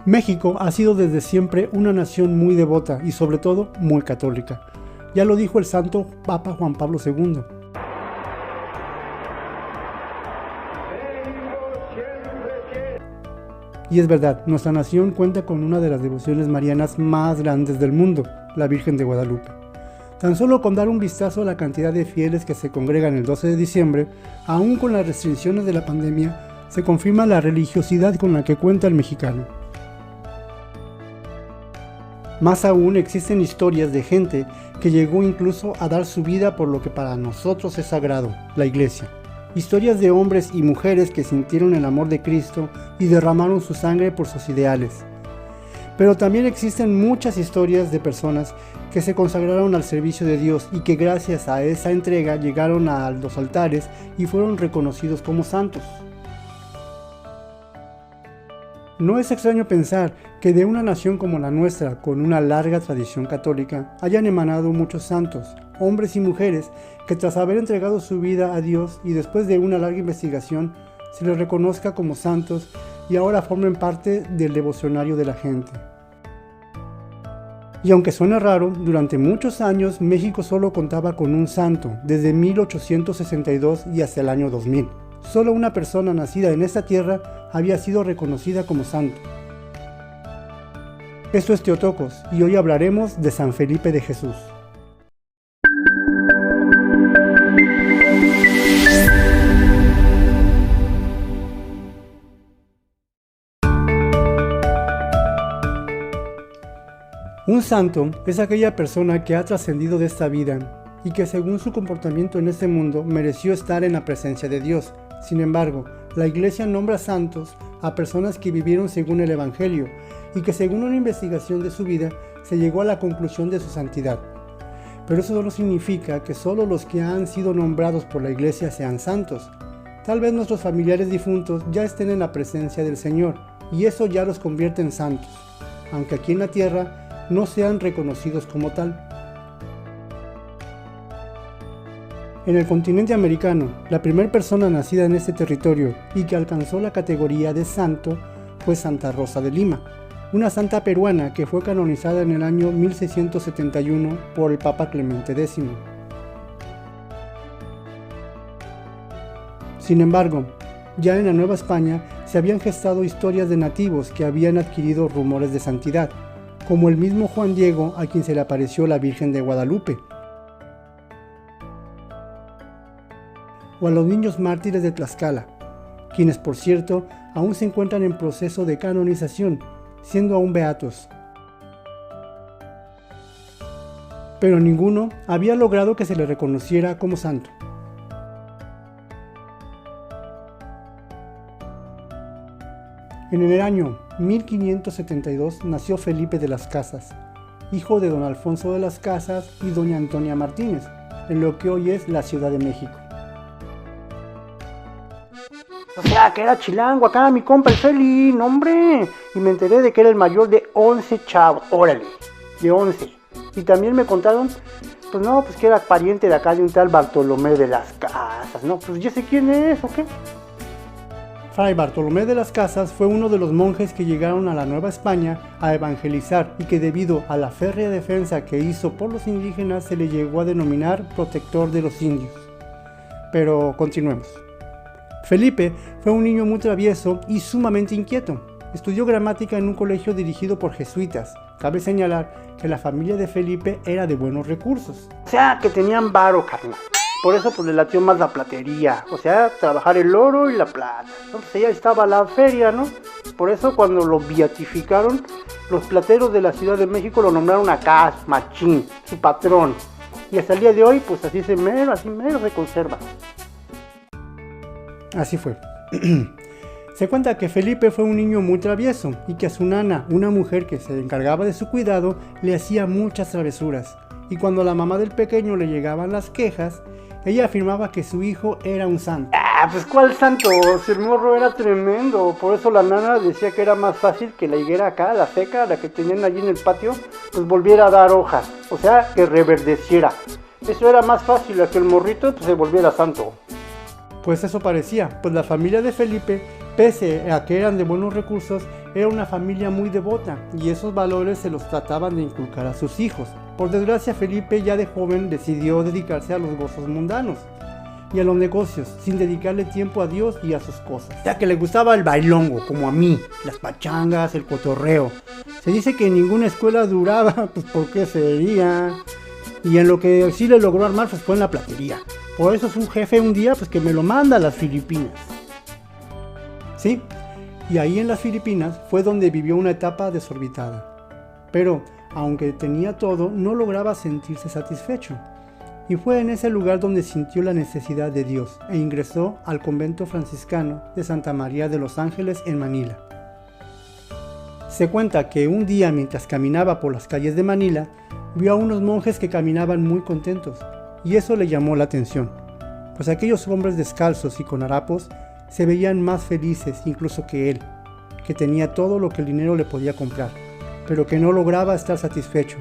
México ha sido desde siempre una nación muy devota y sobre todo muy católica. Ya lo dijo el santo Papa Juan Pablo II. Y es verdad, nuestra nación cuenta con una de las devociones marianas más grandes del mundo, la Virgen de Guadalupe. Tan solo con dar un vistazo a la cantidad de fieles que se congregan el 12 de diciembre, aún con las restricciones de la pandemia, se confirma la religiosidad con la que cuenta el mexicano. Más aún, existen historias de gente que llegó incluso a dar su vida por lo que para nosotros es sagrado, la iglesia. Historias de hombres y mujeres que sintieron el amor de Cristo y derramaron su sangre por sus ideales. Pero también existen muchas historias de personas que se consagraron al servicio de Dios y que gracias a esa entrega llegaron a los altares y fueron reconocidos como santos. No es extraño pensar que de una nación como la nuestra, con una larga tradición católica, hayan emanado muchos santos, hombres y mujeres, que tras haber entregado su vida a Dios y después de una larga investigación, se les reconozca como santos y ahora formen parte del devocionario de la gente. Y aunque suene raro, durante muchos años México solo contaba con un santo, desde 1862 y hasta el año 2000. Solo una persona nacida en esta tierra había sido reconocida como santo. Esto es Teotocos y hoy hablaremos de San Felipe de Jesús. Un santo es aquella persona que ha trascendido de esta vida y que según su comportamiento en este mundo mereció estar en la presencia de Dios. Sin embargo, la Iglesia nombra santos a personas que vivieron según el Evangelio y que según una investigación de su vida se llegó a la conclusión de su santidad. Pero eso no significa que solo los que han sido nombrados por la Iglesia sean santos. Tal vez nuestros familiares difuntos ya estén en la presencia del Señor y eso ya los convierte en santos, aunque aquí en la tierra no sean reconocidos como tal. En el continente americano, la primera persona nacida en este territorio y que alcanzó la categoría de santo fue Santa Rosa de Lima, una santa peruana que fue canonizada en el año 1671 por el Papa Clemente X. Sin embargo, ya en la Nueva España se habían gestado historias de nativos que habían adquirido rumores de santidad, como el mismo Juan Diego a quien se le apareció la Virgen de Guadalupe, o a los niños mártires de Tlaxcala, quienes por cierto aún se encuentran en proceso de canonización, siendo aún beatos. Pero ninguno había logrado que se le reconociera como santo. En el año 1572 nació Felipe de las Casas, hijo de don Alfonso de las Casas y doña Antonia Martínez, en lo que hoy es la Ciudad de México. O sea, que era chilango acá, mi compa el Feli, no hombre. Y me enteré de que era el mayor de 11 chavos, órale, de 11. Y también me contaron, pues no, pues que era pariente de acá de un tal Bartolomé de las Casas, ¿no? Pues yo sé quién es, ¿o qué? Fray Bartolomé de las Casas fue uno de los monjes que llegaron a la Nueva España a evangelizar y que debido a la férrea defensa que hizo por los indígenas se le llegó a denominar protector de los indios. Pero continuemos. Felipe fue un niño muy travieso y sumamente inquieto. Estudió gramática en un colegio dirigido por jesuitas. Cabe señalar que la familia de Felipe era de buenos recursos. O sea, que tenían varo, carnal. Por eso pues le latió más la platería. O sea, trabajar el oro y la plata. Entonces ahí estaba la feria, ¿no? Por eso cuando lo beatificaron, los plateros de la Ciudad de México lo nombraron acá, machín, su patrón. Y hasta el día de hoy, pues así mero se conserva. Así fue. Se cuenta que Felipe fue un niño muy travieso y que a su nana, una mujer que se encargaba de su cuidado, le hacía muchas travesuras. Y cuando a la mamá del pequeño le llegaban las quejas, ella afirmaba que su hijo era un santo. Pues ¿cuál santo? Si el morro era tremendo. Por eso la nana decía que era más fácil que la higuera acá, la seca, la que tenían allí en el patio, pues volviera a dar hojas. O sea, que reverdeciera. Eso era más fácil, a que el morrito pues se volviera santo. Pues eso parecía, pues la familia de Felipe Pese a que eran de buenos recursos, era una familia muy devota y esos valores se los trataban de inculcar a sus hijos. Por desgracia, Felipe ya de joven decidió dedicarse a los gozos mundanos y a los negocios, sin dedicarle tiempo a Dios y a sus cosas. Ya que le gustaba el bailongo, como a mí, las pachangas, el cotorreo. Se dice que en ninguna escuela duraba, pues ¿por qué sería? Y en lo que sí le logró armar pues fue en la platería. Por eso su jefe un día pues que me lo manda a las Filipinas. Sí, y ahí en las Filipinas fue donde vivió una etapa desorbitada. Pero, aunque tenía todo, no lograba sentirse satisfecho. Y fue en ese lugar donde sintió la necesidad de Dios e ingresó al convento franciscano de Santa María de los Ángeles en Manila. Se cuenta que un día mientras caminaba por las calles de Manila, vio a unos monjes que caminaban muy contentos, y eso le llamó la atención, pues aquellos hombres descalzos y con harapos se veían más felices incluso que él, que tenía todo lo que el dinero le podía comprar, pero que no lograba estar satisfecho.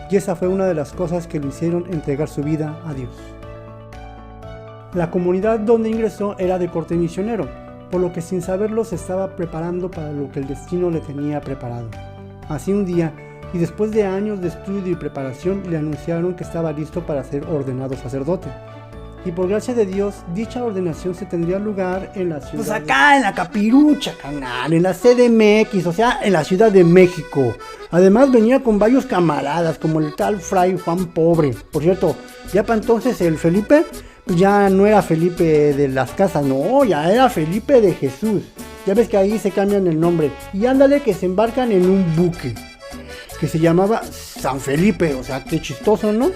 Y esa fue una de las cosas que le hicieron entregar su vida a Dios. La comunidad donde ingresó era de corte misionero, por lo que sin saberlo se estaba preparando para lo que el destino le tenía preparado. Así un día, y después de años de estudio y preparación, le anunciaron que estaba listo para ser ordenado sacerdote. Y por gracia de Dios, dicha ordenación se tendría lugar en la ciudad... Pues acá en la Capirucha, canal, en la CDMX, o sea, en la Ciudad de México. Además venía con varios camaradas, como el tal Fray Juan Pobre. Por cierto, ya para entonces el Felipe, ya no era Felipe de las casas, no, ya era Felipe de Jesús. Ya ves que ahí se cambian el nombre. Y ándale que se embarcan en un buque, que se llamaba San Felipe, o sea, qué chistoso, ¿no?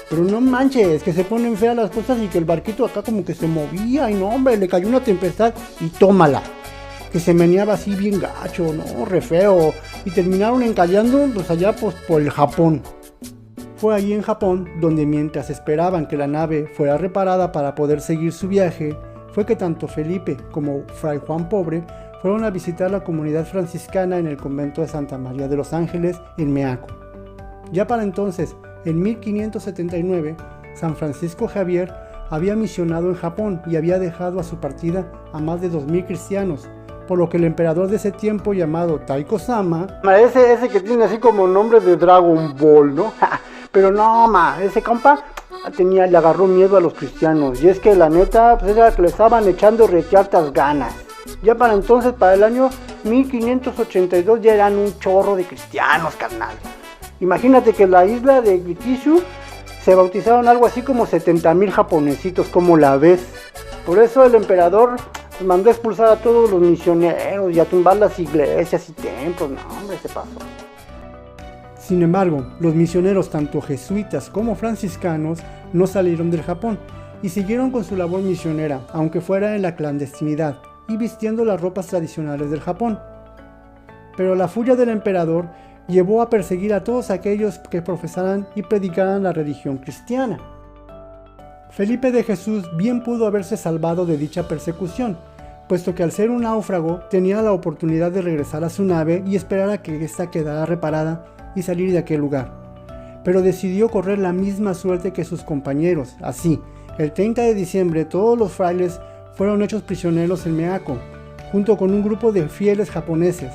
Pero no manches, que se ponen feas las cosas y que el barquito acá como que se movía y no, hombre, le cayó una tempestad y tómala. Que se meneaba así bien gacho, ¿no? Re feo. Y terminaron encallando pues allá pues, por el Japón. Fue allí en Japón donde mientras esperaban que la nave fuera reparada para poder seguir su viaje, fue que tanto Felipe como Fray Juan Pobre fueron a visitar la comunidad franciscana en el convento de Santa María de los Ángeles en Meaco. Ya para entonces, en 1579, San Francisco Javier había misionado en Japón y había dejado a su partida a más de 2000 cristianos, por lo que el emperador de ese tiempo llamado Taiko-sama, ese que tiene así como nombre de Dragon Ball, ¿no? Pero no, ese compa le agarró miedo a los cristianos, y es que la neta, pues era que le estaban echando reteartas ganas. Ya para entonces, para el año 1582, ya eran un chorro de cristianos, carnal. Imagínate que en la isla de Gikishu se bautizaron algo así como 70,000 japonesitos, como la ves. Por eso el emperador mandó a expulsar a todos los misioneros y a tumbar las iglesias y templos. No, hombre, se pasó. Sin embargo, los misioneros, tanto jesuitas como franciscanos, no salieron del Japón y siguieron con su labor misionera, aunque fuera en la clandestinidad y vistiendo las ropas tradicionales del Japón. Pero la furia del emperador llevó a perseguir a todos aquellos que profesaran y predicaran la religión cristiana. Felipe de Jesús bien pudo haberse salvado de dicha persecución, puesto que al ser un náufrago tenía la oportunidad de regresar a su nave y esperar a que ésta quedara reparada y salir de aquel lugar. Pero decidió correr la misma suerte que sus compañeros. Así, el 30 de diciembre todos los frailes fueron hechos prisioneros en Meaco, junto con un grupo de fieles japoneses,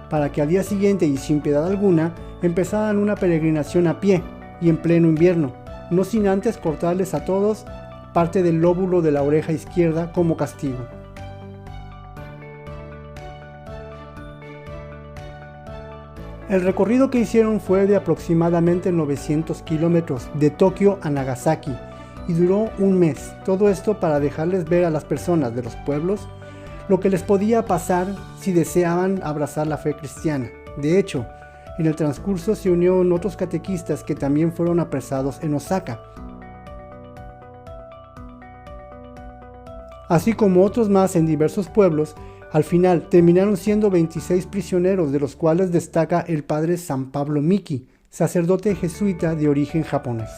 para que al día siguiente y sin piedad alguna empezaran una peregrinación a pie y en pleno invierno, no sin antes cortarles a todos parte del lóbulo de la oreja izquierda como castigo. El recorrido que hicieron fue de aproximadamente 900 kilómetros de Tokio a Nagasaki y duró un mes. Todo esto para dejarles ver a las personas de los pueblos lo que les podía pasar si deseaban abrazar la fe cristiana. De hecho, en el transcurso se unieron otros catequistas que también fueron apresados en Osaka, así como otros más en diversos pueblos. Al final terminaron siendo 26 prisioneros, de los cuales destaca el padre San Pablo Miki, sacerdote jesuita de origen japonés.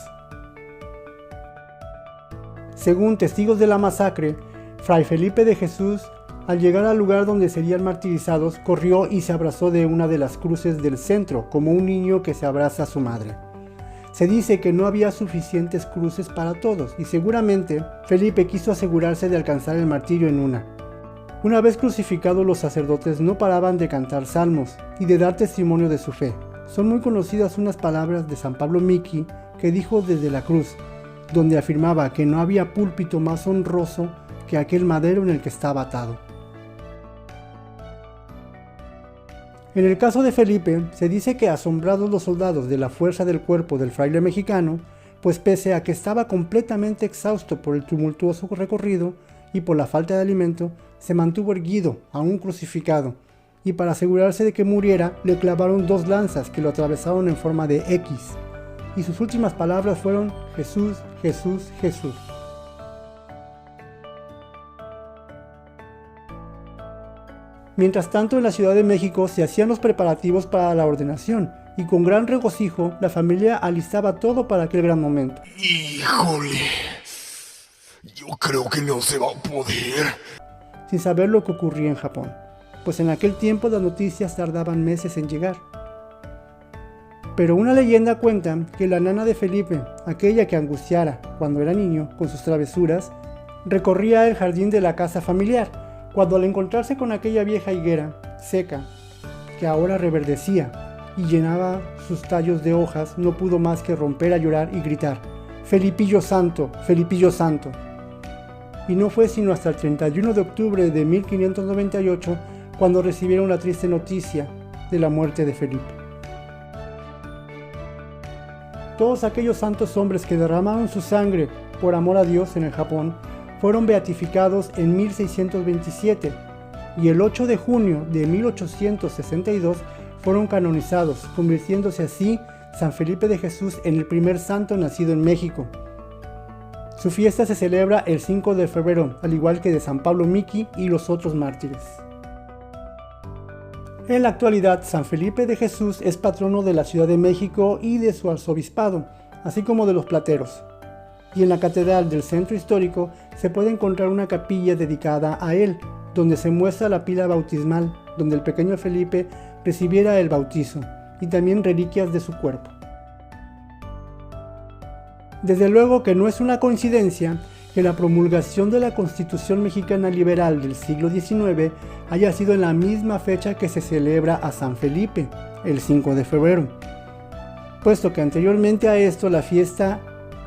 Según testigos de la masacre, Fray Felipe de Jesús, al llegar al lugar donde serían martirizados, corrió y se abrazó de una de las cruces del centro, como un niño que se abraza a su madre. Se dice que no había suficientes cruces para todos, y seguramente Felipe quiso asegurarse de alcanzar el martirio en una. Una vez crucificados, los sacerdotes no paraban de cantar salmos y de dar testimonio de su fe. Son muy conocidas unas palabras de San Pablo Miki que dijo desde la cruz, donde afirmaba que no había púlpito más honroso que aquel madero en el que estaba atado. En el caso de Felipe, se dice que asombrados los soldados de la fuerza del cuerpo del fraile mexicano, pues pese a que estaba completamente exhausto por el tumultuoso recorrido y por la falta de alimento, se mantuvo erguido, aún crucificado, y para asegurarse de que muriera, le clavaron 2 lanzas que lo atravesaron en forma de X, y sus últimas palabras fueron: Jesús, Jesús, Jesús. Mientras tanto, en la Ciudad de México se hacían los preparativos para la ordenación, y con gran regocijo la familia alistaba todo para aquel gran momento. ¡Híjole! Yo creo que no se va a poder. Sin saber lo que ocurría en Japón, pues en aquel tiempo las noticias tardaban meses en llegar. Pero una leyenda cuenta que la nana de Felipe, aquella que angustiara cuando era niño con sus travesuras, recorría el jardín de la casa familiar, cuando al encontrarse con aquella vieja higuera seca, que ahora reverdecía y llenaba sus tallos de hojas, no pudo más que romper a llorar y gritar: ¡Felipillo santo! ¡Felipillo santo! Y no fue sino hasta el 31 de octubre de 1598 cuando recibieron la triste noticia de la muerte de Felipe. Todos aquellos santos hombres que derramaron su sangre por amor a Dios en el Japón fueron beatificados en 1627 y el 8 de junio de 1862 fueron canonizados, convirtiéndose así San Felipe de Jesús en el primer santo nacido en México. Su fiesta se celebra el 5 de febrero, al igual que de San Pablo Miki y los otros mártires. En la actualidad, San Felipe de Jesús es patrono de la Ciudad de México y de su arzobispado, así como de los plateros. Y en la catedral del centro histórico se puede encontrar una capilla dedicada a él, donde se muestra la pila bautismal, donde el pequeño Felipe recibiera el bautizo, y también reliquias de su cuerpo. Desde luego que no es una coincidencia que la promulgación de la Constitución Mexicana Liberal del siglo XIX haya sido en la misma fecha que se celebra a San Felipe, el 5 de febrero, puesto que anteriormente a esto la fiesta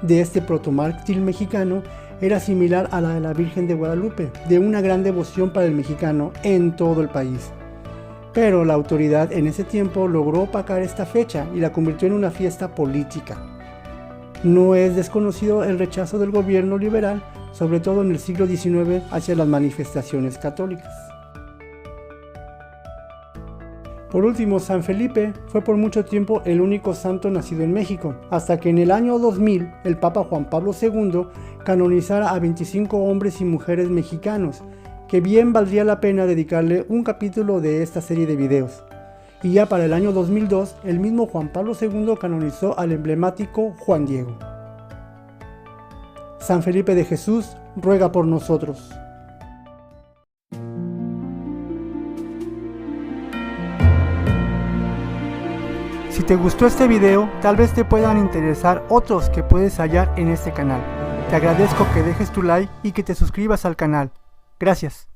de este protomártir mexicano era similar a la de la Virgen de Guadalupe, de una gran devoción para el mexicano en todo el país. Pero la autoridad en ese tiempo logró opacar esta fecha y la convirtió en una fiesta política. No es desconocido el rechazo del gobierno liberal, sobre todo en el siglo XIX, hacia las manifestaciones católicas. Por último, San Felipe fue por mucho tiempo el único santo nacido en México, hasta que en el año 2000 el Papa Juan Pablo II canonizara a 25 hombres y mujeres mexicanos, que bien valdría la pena dedicarle un capítulo de esta serie de videos. Y ya para el año 2002, el mismo Juan Pablo II canonizó al emblemático Juan Diego. San Felipe de Jesús, ruega por nosotros. Si te gustó este video, tal vez te puedan interesar otros que puedes hallar en este canal. Te agradezco que dejes tu like y que te suscribas al canal. Gracias.